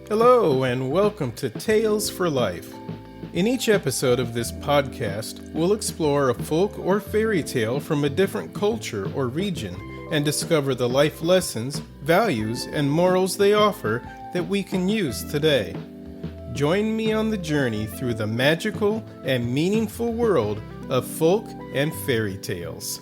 Hello, and welcome to Tales for Life. In each episode of this podcast, we'll explore a folk or fairy tale from a different culture or region and discover the life lessons, values, and morals they offer that we can use today. Join me on the journey through the magical and meaningful world of folk and fairy tales.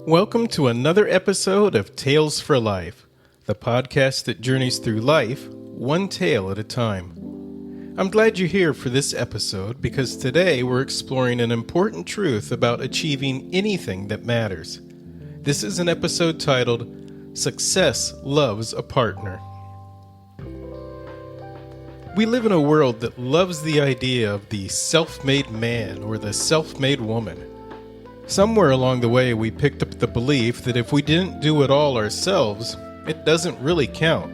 Welcome to another episode of Tales for Life, the podcast that journeys through life, one tale at a time. I'm glad you're here for this episode because today we're exploring an important truth about achieving anything that matters. This is an episode titled, Success Loves a Partner. We live in a world that loves the idea of the self-made man or the self-made woman. Somewhere along the way, we picked up the belief that if we didn't do it all ourselves, it doesn't really count.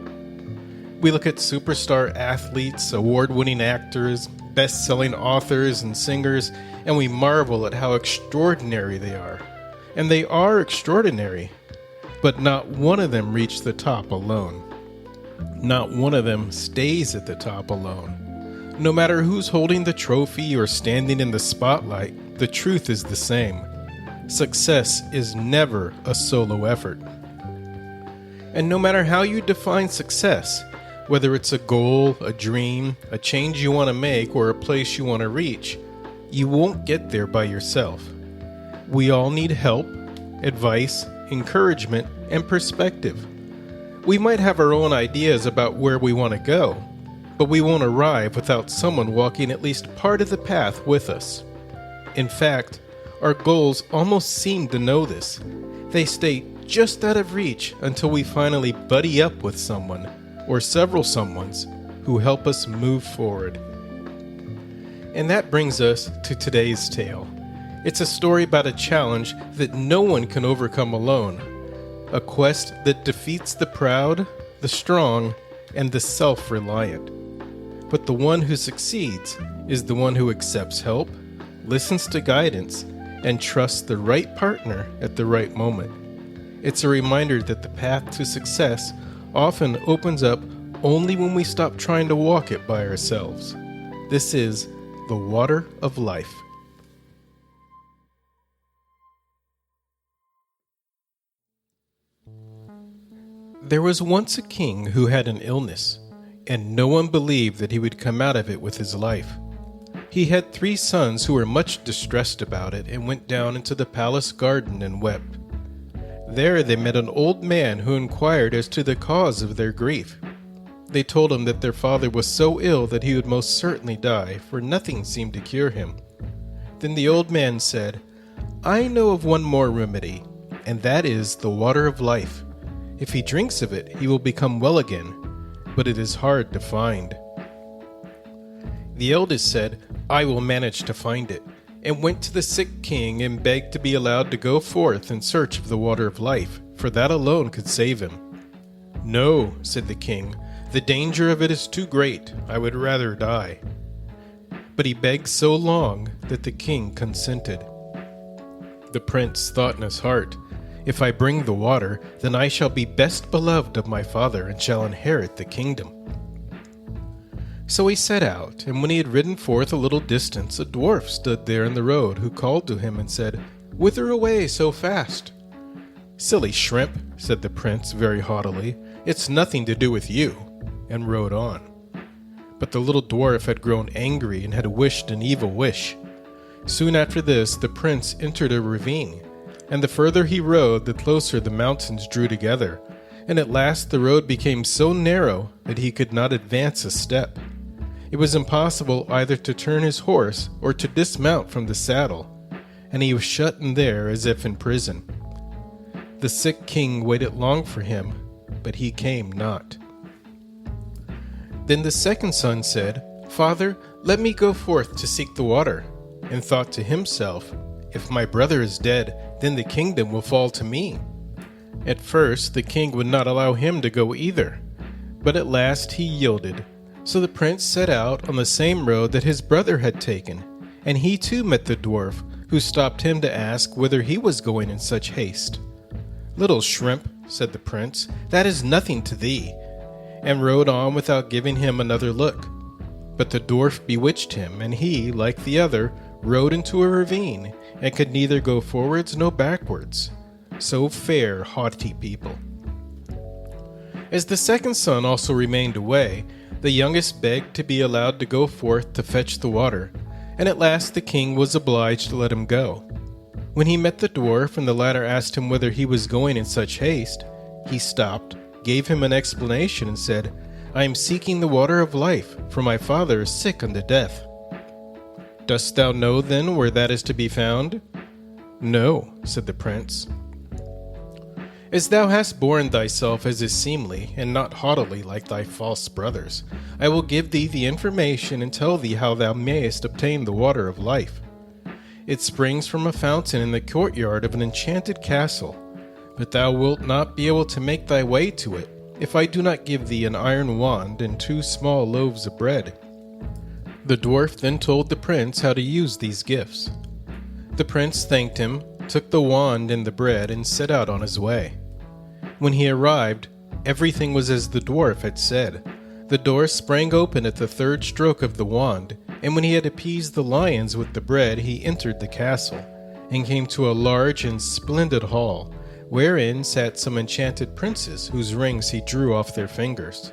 We look at superstar athletes, award-winning actors, best-selling authors and singers, and we marvel at how extraordinary they are. And they are extraordinary, but not one of them reached the top alone. Not one of them stays at the top alone. No matter who's holding the trophy or standing in the spotlight, the truth is the same. Success is never a solo effort. And no matter how you define success, whether it's a goal, a dream, a change you want to make, or a place you want to reach, you won't get there by yourself. We all need help, advice, encouragement, and perspective. We might have our own ideas about where we want to go, but we won't arrive without someone walking at least part of the path with us. In fact, our goals almost seem to know this. They stay just out of reach until we finally buddy up with someone, or several someones, who help us move forward. And that brings us to today's tale. It's a story about a challenge that no one can overcome alone. A quest that defeats the proud, the strong, and the self-reliant. But the one who succeeds is the one who accepts help, listens to guidance, and trusts the right partner at the right moment. It's a reminder that the path to success often opens up only when we stop trying to walk it by ourselves. This is the water of life. There was once a king who had an illness, and no one believed that he would come out of it with his life. He had 3 sons who were much distressed about it and went down into the palace garden and wept. There they met an old man who inquired as to the cause of their grief. They told him that their father was so ill that he would most certainly die, for nothing seemed to cure him. Then the old man said, "I know of one more remedy, and that is the water of life. If he drinks of it, he will become well again, but it is hard to find." The eldest said, "I will manage to find it," and went to the sick king and begged to be allowed to go forth in search of the water of life, for that alone could save him. "No," said the king, "the danger of it is too great. I would rather die." But he begged so long that the king consented. The prince thought in his heart, "If I bring the water, then I shall be best beloved of my father and shall inherit the kingdom." So he set out, and when he had ridden forth a little distance, a dwarf stood there in the road, who called to him and said, "Whither away so fast?" "Silly shrimp," said the prince very haughtily, "it's nothing to do with you," and rode on. But the little dwarf had grown angry and had wished an evil wish. Soon after this, the prince entered a ravine, and the further he rode, the closer the mountains drew together, and at last the road became so narrow that he could not advance a step. It was impossible either to turn his horse or to dismount from the saddle, and he was shut in there as if in prison. The sick king waited long for him, but he came not. Then the second son said, "Father, let me go forth to seek the water," and thought to himself, "If my brother is dead, then the kingdom will fall to me." At first the king would not allow him to go either, but at last he yielded. So the prince set out on the same road that his brother had taken, and he too met the dwarf, who stopped him to ask whither he was going in such haste. "Little shrimp," said the prince, "that is nothing to thee," and rode on without giving him another look. But the dwarf bewitched him, and he, like the other, rode into a ravine, and could neither go forwards nor backwards. So fare haughty people. As the second son also remained away, the youngest begged to be allowed to go forth to fetch the water, and at last the king was obliged to let him go. When he met the dwarf, and the latter asked him whither he was going in such haste, he stopped, gave him an explanation, and said, "I am seeking the water of life, for my father is sick unto death." "Dost thou know, then, where that is to be found?" "No," said the prince. "As thou hast borne thyself as is seemly, and not haughtily like thy false brothers, I will give thee the information and tell thee how thou mayest obtain the water of life. It springs from a fountain in the courtyard of an enchanted castle, but thou wilt not be able to make thy way to it if I do not give thee an iron wand and 2 small loaves of bread." The dwarf then told the prince how to use these gifts. The prince thanked him, took the wand and the bread, and set out on his way. When he arrived, everything was as the dwarf had said. The door sprang open at the 3rd stroke of the wand, and when he had appeased the lions with the bread, he entered the castle, and came to a large and splendid hall, wherein sat some enchanted princes, whose rings he drew off their fingers.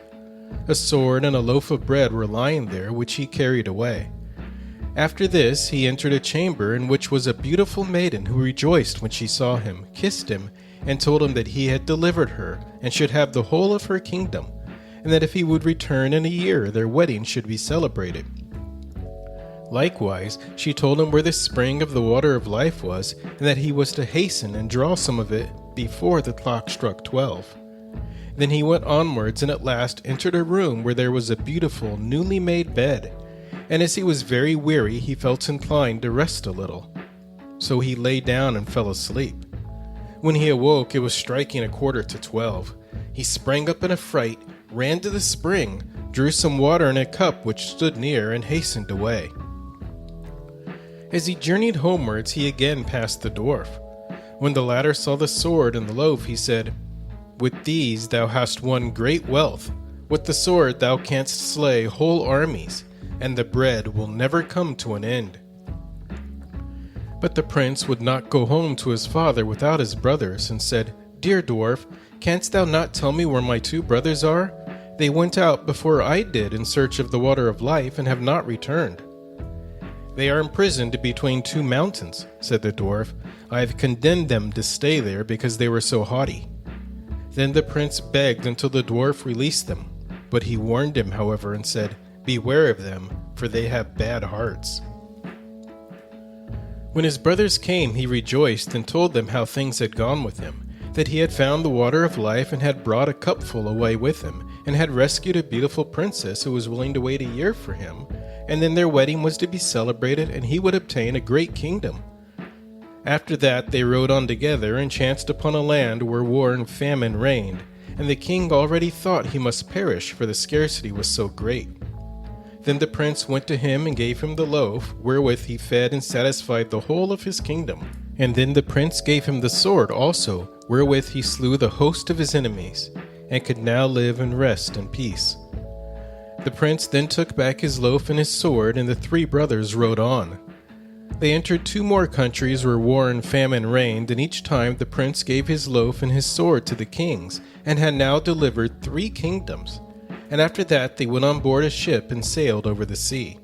A sword and a loaf of bread were lying there, which he carried away. After this he entered a chamber in which was a beautiful maiden, who rejoiced when she saw him, kissed him, and told him that he had delivered her, and should have the whole of her kingdom, and that if he would return in a year, their wedding should be celebrated. Likewise, she told him where the spring of the water of life was, and that he was to hasten and draw some of it before the clock struck 12. Then he went onwards, and at last entered a room where there was a beautiful, newly made bed, and as he was very weary, he felt inclined to rest a little. So he lay down and fell asleep. When he awoke, it was striking 11:15. He sprang up in a fright, ran to the spring, drew some water in a cup which stood near, and hastened away. As he journeyed homewards, he again passed the dwarf. When the latter saw the sword and the loaf, he said, "With these thou hast won great wealth. With the sword thou canst slay whole armies, and the bread will never come to an end." But the prince would not go home to his father without his brothers, and said, "Dear dwarf, canst thou not tell me where my 2 brothers are? They went out before I did in search of the water of life, and have not returned." "They are imprisoned between 2 mountains," said the dwarf. "I have condemned them to stay there because they were so haughty." Then the prince begged until the dwarf released them, but he warned him, however, and said, "Beware of them, for they have bad hearts." When his brothers came, he rejoiced and told them how things had gone with him, that he had found the water of life and had brought a cupful away with him, and had rescued a beautiful princess who was willing to wait a year for him, and then their wedding was to be celebrated, and he would obtain a great kingdom. After that they rode on together, and chanced upon a land where war and famine reigned, and the king already thought he must perish, for the scarcity was so great. Then the prince went to him and gave him the loaf, wherewith he fed and satisfied the whole of his kingdom. And then the prince gave him the sword also, wherewith he slew the host of his enemies, and could now live and rest in peace. The prince then took back his loaf and his sword, and the 3 brothers rode on. They entered 2 more countries where war and famine reigned, and each time the prince gave his loaf and his sword to the kings, and had now delivered 3 kingdoms. And after that they went on board a ship and sailed over the sea.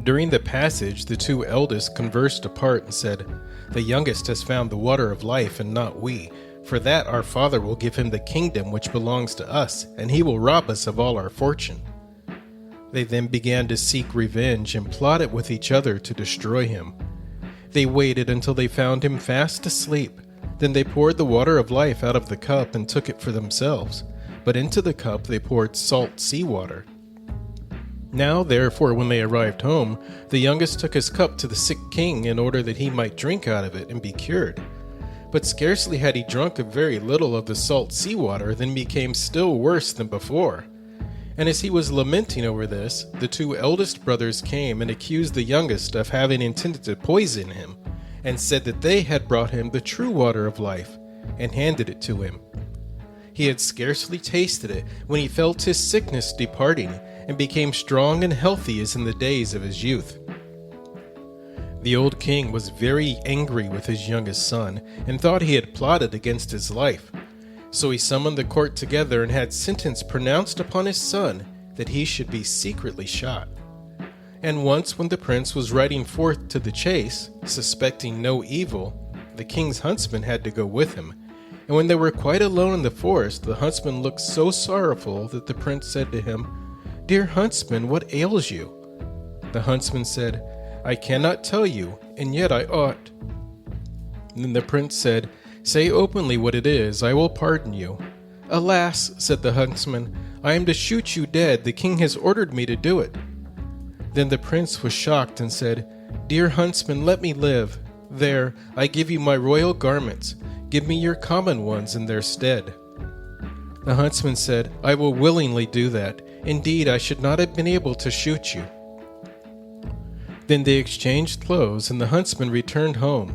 During the passage, the 2 eldest conversed apart and said, "The youngest has found the water of life, and not we. For that our father will give him the kingdom which belongs to us, and he will rob us of all our fortune." They then began to seek revenge and plotted with each other to destroy him. They waited until they found him fast asleep. Then they poured the water of life out of the cup and took it for themselves. But into the cup they poured salt seawater. Now, therefore, when they arrived home, the youngest took his cup to the sick king in order that he might drink out of it and be cured. But scarcely had he drunk a very little of the salt seawater than became still worse than before. And as he was lamenting over this, the two eldest brothers came and accused the youngest of having intended to poison him, and said that they had brought him the true water of life, and handed it to him. He had scarcely tasted it when he felt his sickness departing, and became strong and healthy as in the days of his youth. The old king was very angry with his youngest son, and thought he had plotted against his life. So he summoned the court together and had sentence pronounced upon his son that he should be secretly shot. And once when the prince was riding forth to the chase, suspecting no evil, the king's huntsman had to go with him. And when they were quite alone in the forest, the huntsman looked so sorrowful that the prince said to him, "Dear huntsman, what ails you?" The huntsman said, "I cannot tell you, and yet I ought." Then the prince said, "Say openly what it is, I will pardon you." "Alas," said the huntsman, "I am to shoot you dead. The king has ordered me to do it." Then the prince was shocked and said, "Dear huntsman, let me live. There, I give you my royal garments. Give me your common ones in their stead." The huntsman said, "I will willingly do that. Indeed, I should not have been able to shoot you." Then they exchanged clothes, and the huntsman returned home.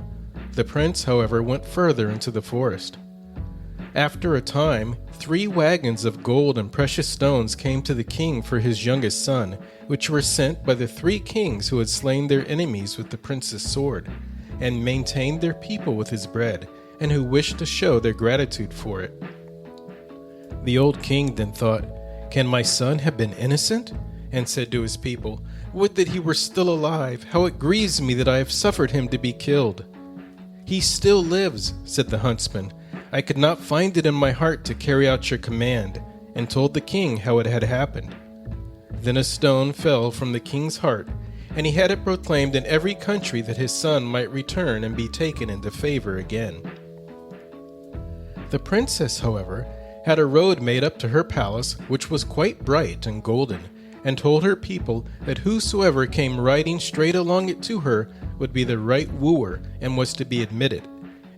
The prince, however, went further into the forest. After a time, 3 wagons of gold and precious stones came to the king for his youngest son, which were sent by the 3 kings who had slain their enemies with the prince's sword, and maintained their people with his bread, and who wished to show their gratitude for it. The old king then thought, "Can my son have been innocent?" and said to his people, "Would that he were still alive! How it grieves me that I have suffered him to be killed." "He still lives," said the huntsman. "I could not find it in my heart to carry out your command," and told the king how it had happened. Then a stone fell from the king's heart, and he had it proclaimed in every country that his son might return and be taken into favor again. The princess, however, had a road made up to her palace, which was quite bright and golden, and told her people that whosoever came riding straight along it to her would be the right wooer and was to be admitted,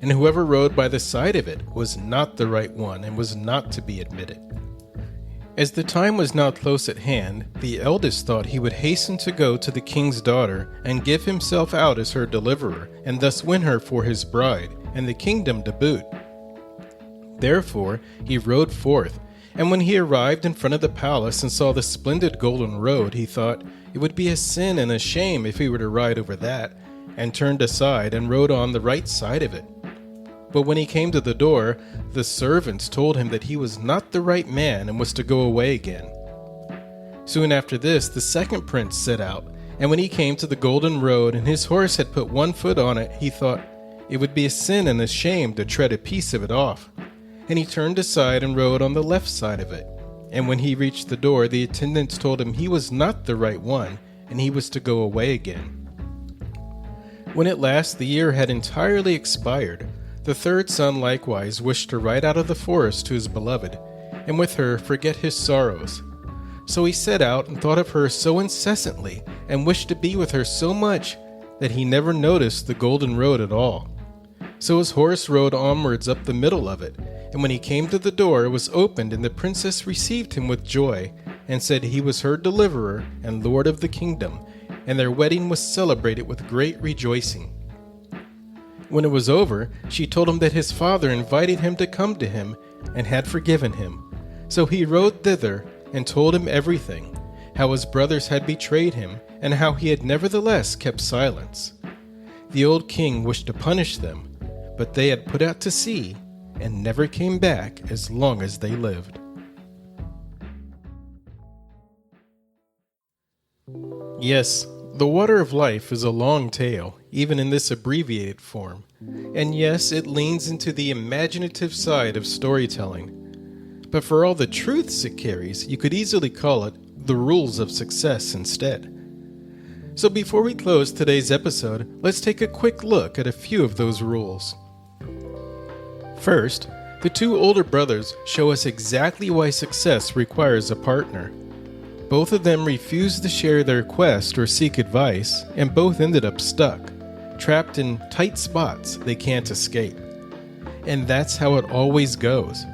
and whoever rode by the side of it was not the right one and was not to be admitted. As the time was now close at hand, the eldest thought he would hasten to go to the king's daughter and give himself out as her deliverer, and thus win her for his bride, and the kingdom to boot. Therefore he rode forth, and when he arrived in front of the palace and saw the splendid golden road, he thought it would be a sin and a shame if he were to ride over that, and turned aside and rode on the right side of it. But when he came to the door, the servants told him that he was not the right man and was to go away again. Soon after this, the second prince set out, and when he came to the golden road and his horse had put 1 foot on it, he thought it would be a sin and a shame to tread a piece of it off. And he turned aside and rode on the left side of it. And when he reached the door, the attendants told him he was not the right one, and he was to go away again. When at last the year had entirely expired, the third son likewise wished to ride out of the forest to his beloved, and with her forget his sorrows. So he set out and thought of her so incessantly, and wished to be with her so much, that he never noticed the golden road at all. So his horse rode onwards up the middle of it, and when he came to the door, it was opened, and the princess received him with joy, and said he was her deliverer and lord of the kingdom, and their wedding was celebrated with great rejoicing. When it was over, she told him that his father invited him to come to him, and had forgiven him. So he rode thither, and told him everything, how his brothers had betrayed him, and how he had nevertheless kept silence. The old king wished to punish them, but they had put out to sea, and never came back as long as they lived. Yes, the water of life is a long tale, even in this abbreviated form. And yes, it leans into the imaginative side of storytelling. But for all the truths it carries, you could easily call it the rules of success instead. So before we close today's episode, let's take a quick look at a few of those rules. First, the 2 older brothers show us exactly why success requires a partner. Both of them refused to share their quest or seek advice, and both ended up stuck, trapped in tight spots they can't escape. And that's how it always goes.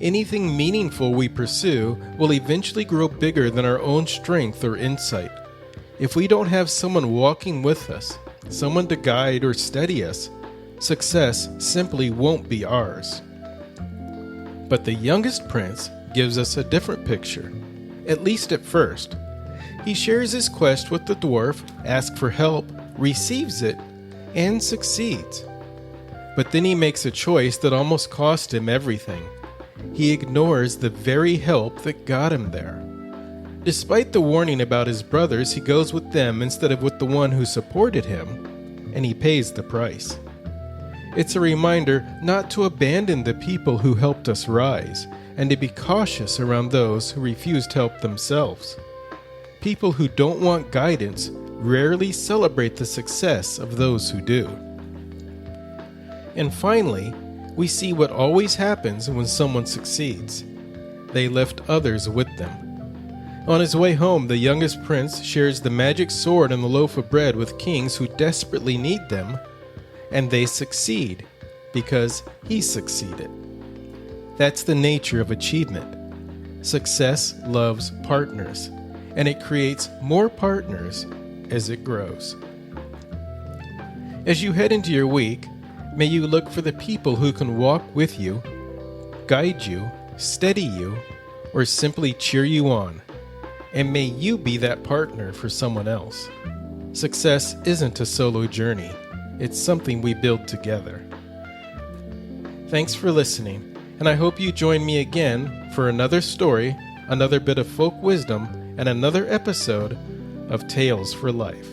Anything meaningful we pursue will eventually grow bigger than our own strength or insight. If we don't have someone walking with us, someone to guide or steady us, success simply won't be ours. But the youngest prince gives us a different picture, at least at first. He shares his quest with the dwarf, asks for help, receives it, and succeeds. But then he makes a choice that almost cost him everything. He ignores the very help that got him there. Despite the warning about his brothers, he goes with them instead of with the one who supported him, and he pays the price. It's a reminder not to abandon the people who helped us rise, and to be cautious around those who refuse to help themselves. People who don't want guidance rarely celebrate the success of those who do. And finally, we see what always happens when someone succeeds. They lift others with them. On his way home, the youngest prince shares the magic sword and the loaf of bread with kings who desperately need them, and they succeed because he succeeded. That's the nature of achievement. Success loves partners, and it creates more partners as it grows. As you head into your week, may you look for the people who can walk with you, guide you, steady you, or simply cheer you on. And may you be that partner for someone else. Success isn't a solo journey. It's something we build together. Thanks for listening, and I hope you join me again for another story, another bit of folk wisdom, and another episode of Tales for Life.